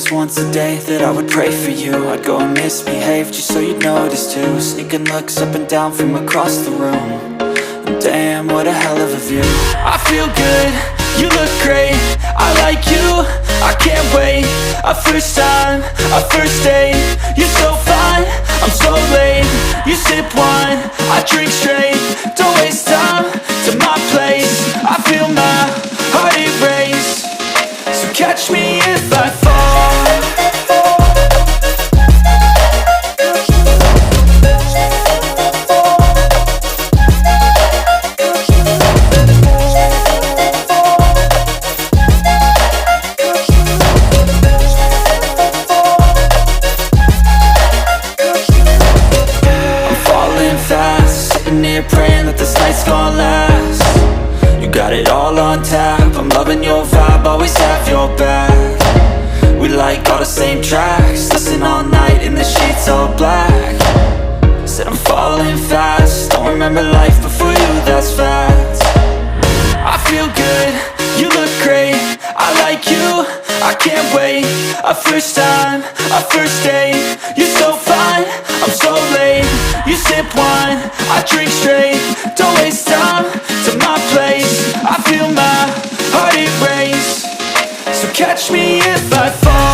was once a day that I would pray for you. I'd go and misbehave just so you'd notice too. Sneaking looks up and down from across the room. And damn, what a hell of a view. I feel good, you look great, I like you, I can't wait. A first time, a first date, you're so fine, I'm so late. You sip wine, I drink straight, don't waste time to my place. I feel my heart erase, so catch me if I fall. Praying that this night's gonna last. You got it all on tap, I'm loving your vibe, always have your back. We like all the same tracks, listen all night in the sheets all black. Said I'm falling fast, don't remember life before you, that's fact. I feel good, you look great, I like you, I can't wait. A first time, a first date, you're so fine, I'm so late. You sip wine, I drink straight, don't waste time to my place. I feel my heart erase, so catch me if I fall.